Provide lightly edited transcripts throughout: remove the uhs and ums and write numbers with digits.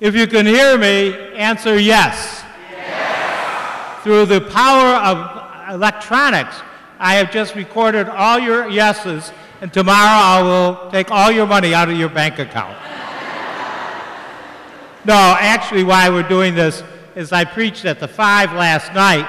If you can hear me, answer yes. Yes. Through the power of electronics, I have just recorded all your yeses, and tomorrow I will take all your money out of your bank account. No, actually why we're doing this is I preached at the 5 last night,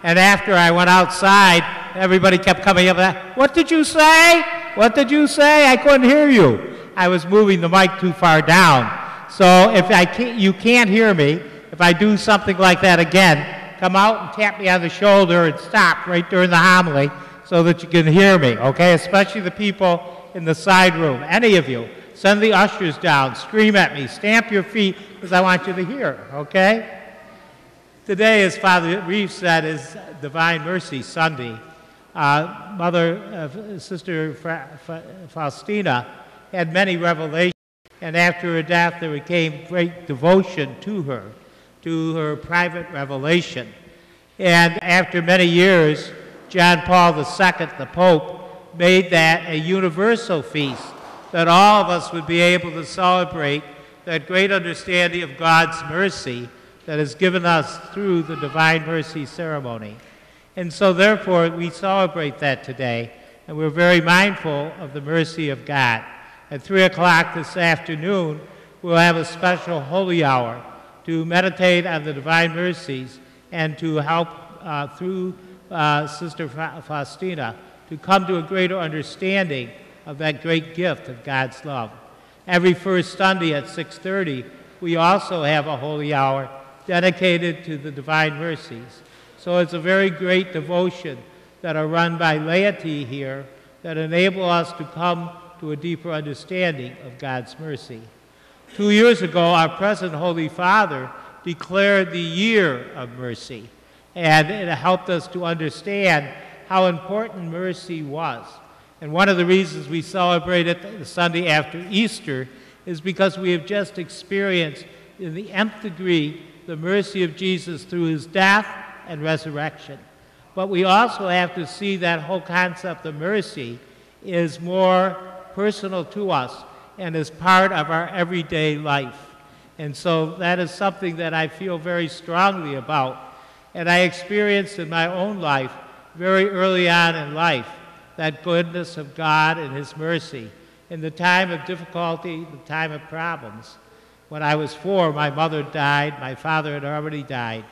and after I went outside, everybody kept coming up and what did you say? What did you say? I couldn't hear you. I was moving the mic too far down. So if you can't hear me, if I do something like that again, come out and tap me on the shoulder and stop right during the homily so that you can hear me, okay? Especially the people in the side room, any of you. Send the ushers down, scream at me, stamp your feet, because I want you to hear, okay? Today, as Father Reeves said, is Divine Mercy Sunday. Sister Faustina had many revelations, and after her death there became great devotion to her private revelation. And after many years, John Paul II, the Pope, made that a universal feast, that all of us would be able to celebrate that great understanding of God's mercy that is given us through the Divine Mercy ceremony. And so therefore we celebrate that today, and we're very mindful of the mercy of God. At 3 o'clock this afternoon, we'll have a special holy hour to meditate on the divine mercies and to help through Sister Faustina to come to a greater understanding of that great gift of God's love. Every first Sunday at 6:30, we also have a holy hour dedicated to the divine mercies. So it's a very great devotion that are run by laity here that enable us to come to a deeper understanding of God's mercy. 2 years ago, our present Holy Father declared the year of mercy, and it helped us to understand how important mercy was. And one of the reasons we celebrate it the Sunday after Easter is because we have just experienced in the nth degree the mercy of Jesus through his death and resurrection. But we also have to see that whole concept of mercy is more personal to us and is part of our everyday life. And so that is something that I feel very strongly about. And I experienced in my own life, very early on in life, that goodness of God and his mercy. In the time of difficulty, the time of problems. When I was 4, my mother died, my father had already died,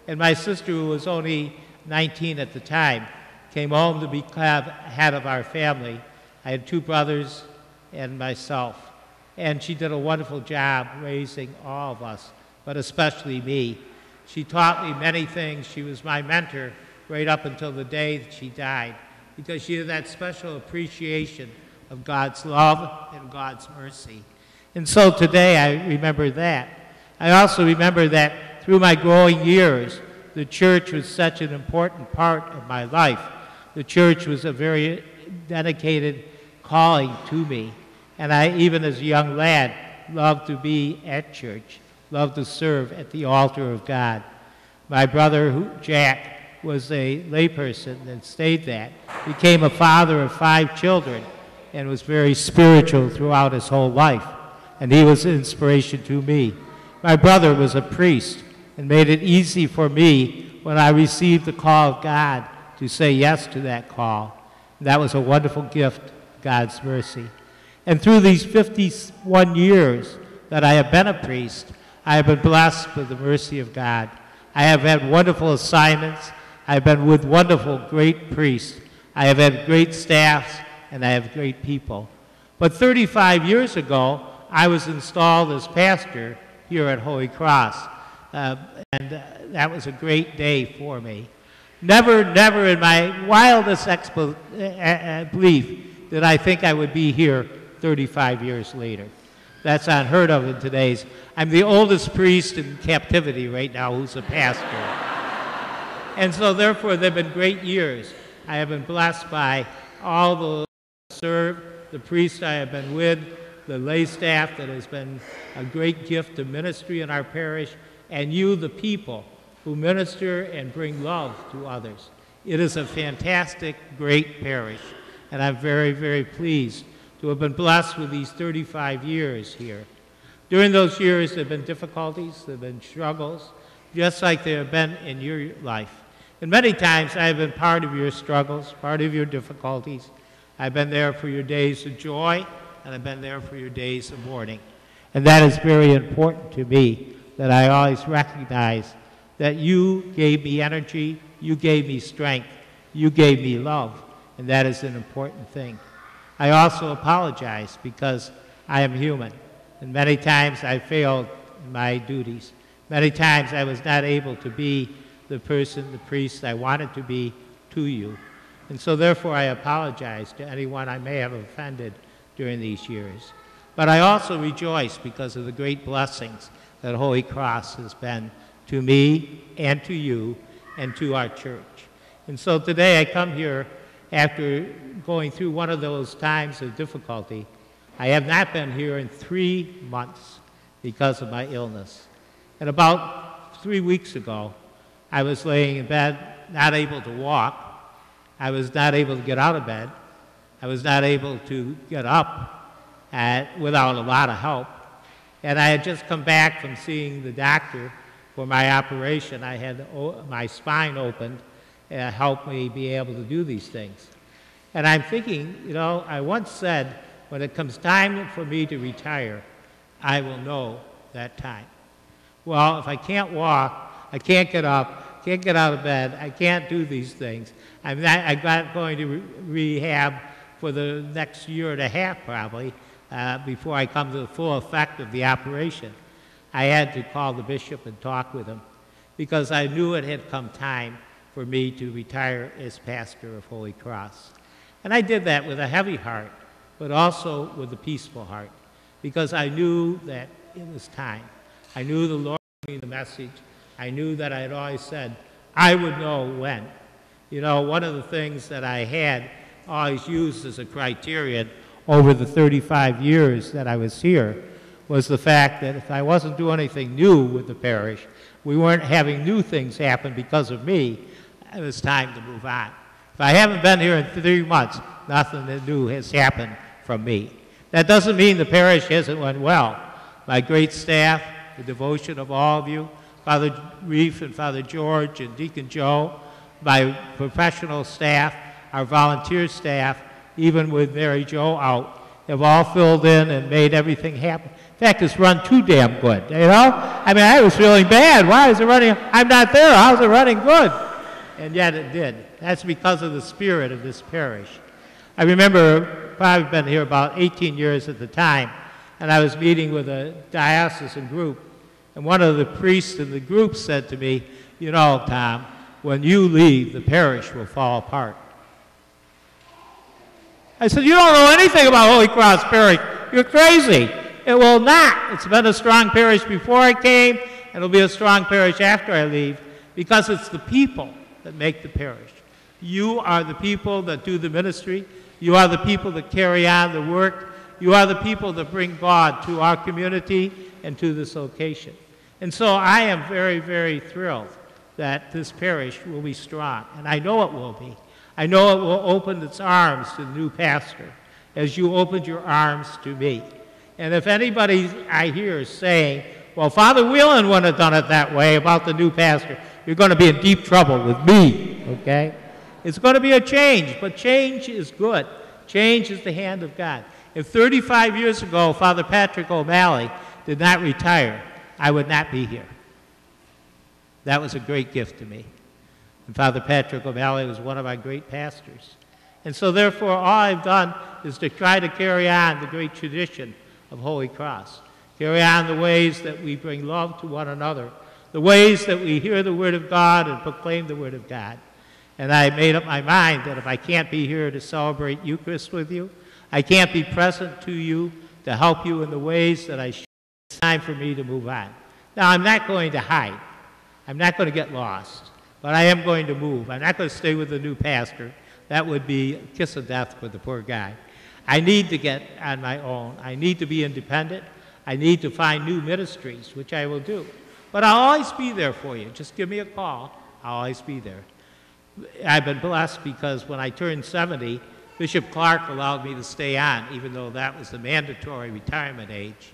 and my sister, who was only 19 at the time, came home to be head of our family. I had 2 brothers and myself, and she did a wonderful job raising all of us, but especially me. She taught me many things. She was my mentor right up until the day that she died, because she had that special appreciation of God's love and God's mercy. And so today I remember that. I also remember that through my growing years, the church was such an important part of my life. The church was a very dedicated calling to me. And I, even as a young lad, loved to be at church, loved to serve at the altar of God. My brother, Jack, was a layperson and stayed that, became a father of 5 children, and was very spiritual throughout his whole life. And he was an inspiration to me. My brother was a priest and made it easy for me when I received the call of God to say yes to that call. And that was a wonderful gift, God's mercy. And through these 51 years that I have been a priest, I have been blessed with the mercy of God. I have had wonderful assignments. I have been with wonderful, great priests. I have had great staffs, and I have great people. But 35 years ago, I was installed as pastor here at Holy Cross, and that was a great day for me. Never in my wildest belief did I think I would be here 35 years later. That's unheard of in today's. I'm the oldest priest in captivity right now who's a pastor. And so therefore, they've been great years. I have been blessed by all the served, the priests I have been with, the lay staff that has been a great gift to ministry in our parish, and you, the people, who minister and bring love to others. It is a fantastic, great parish, and I'm very, very pleased to have been blessed with these 35 years here. During those years, there have been difficulties, there have been struggles, just like there have been in your life. And many times I have been part of your struggles, part of your difficulties. I've been there for your days of joy, and I've been there for your days of mourning. And that is very important to me, that I always recognize that you gave me energy, you gave me strength, you gave me love, and that is an important thing. I also apologize because I am human, and many times I failed in my duties. Many times I was not able to be the person, the priest I wanted to be to you. And so therefore I apologize to anyone I may have offended during these years. But I also rejoice because of the great blessings that Holy Cross has been to me and to you and to our church. And so today I come here after going through one of those times of difficulty. I have not been here in 3 months because of my illness. And about 3 weeks ago, I was laying in bed, not able to walk. I was not able to get out of bed. I was not able to get up without a lot of help. And I had just come back from seeing the doctor for my operation. I had my spine opened and helped me be able to do these things. And I'm thinking, you know, I once said, when it comes time for me to retire, I will know that time. Well, if I can't walk, I can't get up, can't get out of bed, I can't do these things. I'm not going to rehab for the next year and a half probably before I come to the full effect of the operation. I had to call the bishop and talk with him because I knew it had come time for me to retire as pastor of Holy Cross. And I did that with a heavy heart, but also with a peaceful heart, because I knew that it was time. I knew the Lord gave me the message. I knew that I had always said I would know when. You know, one of the things that I had always used as a criterion over the 35 years that I was here was the fact that if I wasn't doing anything new with the parish, we weren't having new things happen because of me, it was time to move on. If I haven't been here in 3 months, nothing new has happened from me. That doesn't mean the parish hasn't went well. My great staff, the devotion of all of you, Father Reef and Father George and Deacon Joe, my professional staff, our volunteer staff, even with Mary Jo out, have all filled in and made everything happen. In fact, it's run too damn good, you know? I mean, I was feeling bad. Why is it running? I'm not there. How's it running good? And yet it did. That's because of the spirit of this parish. I remember, I've been here about 18 years at the time, and I was meeting with a diocesan group, and one of the priests in the group said to me, you know, Tom, when you leave, the parish will fall apart. I said, you don't know anything about Holy Cross Parish. You're crazy. It will not. It's been a strong parish before I came, and it'll be a strong parish after I leave, because it's the people that make the parish. You are the people that do the ministry. You are the people that carry on the work. You are the people that bring God to our community and to this location. And so I am very, very thrilled that this parish will be strong, and I know it will be. I know it will open its arms to the new pastor as you opened your arms to me. And if anybody I hear is saying, well, Father Wheeland wouldn't have done it that way about the new pastor, you're going to be in deep trouble with me, okay? It's going to be a change, but change is good. Change is the hand of God. If 35 years ago Father Patrick O'Malley did not retire, I would not be here. That was a great gift to me. And Father Patrick O'Malley was one of our great pastors. And so therefore all I've done is to try to carry on the great tradition of Holy Cross. Carry on the ways that we bring love to one another, the ways that we hear the Word of God and proclaim the Word of God. And I made up my mind that if I can't be here to celebrate Eucharist with you, I can't be present to you to help you in the ways that I should, it's time for me to move on. Now, I'm not going to hide. I'm not going to get lost. But I am going to move. I'm not going to stay with the new pastor. That would be a kiss of death for the poor guy. I need to get on my own. I need to be independent. I need to find new ministries, which I will do. But I'll always be there for you. Just give me a call. I'll always be there. I've been blessed because when I turned 70, Bishop Clark allowed me to stay on, even though that was the mandatory retirement age.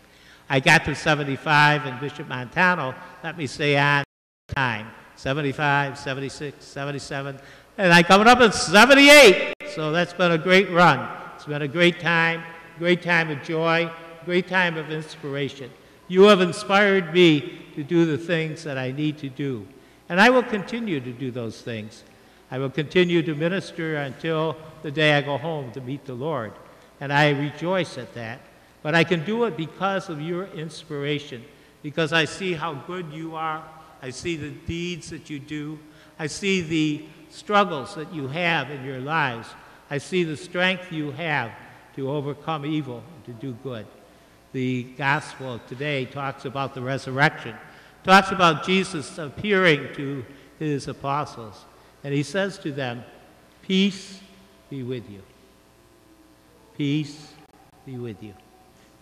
I got to 75, and Bishop Montano let me stay on time. 75, 76, 77, and I'm coming up at 78. So that's been a great run. It's been a great time of joy, great time of inspiration. You have inspired me to do the things that I need to do. And I will continue to do those things. I will continue to minister until the day I go home to meet the Lord. And I rejoice at that. But I can do it because of your inspiration, because I see how good you are. I see the deeds that you do. I see the struggles that you have in your lives. I see the strength you have to overcome evil and to do good. The gospel today talks about the resurrection, talks about Jesus appearing to his apostles. And he says to them, peace be with you. Peace be with you.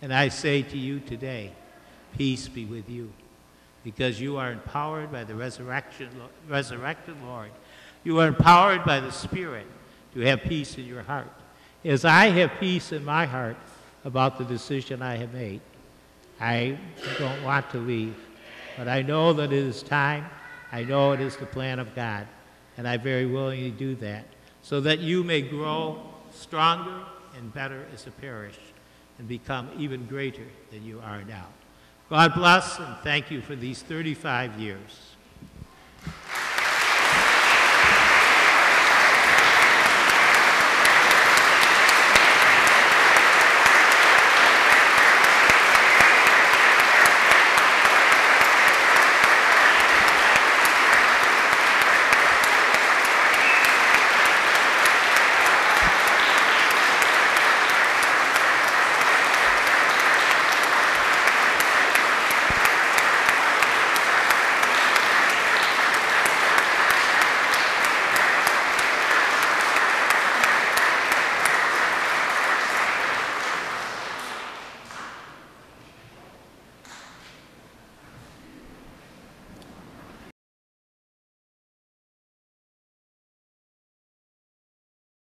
And I say to you today, peace be with you, because you are empowered by the resurrected Lord. You are empowered by the Spirit to have peace in your heart. As I have peace in my heart about the decision I have made, I don't want to leave, but I know that it is time. I know it is the plan of God, and I very willingly do that, so that you may grow stronger and better as a parish and become even greater than you are now. God bless, and thank you for these 35 years.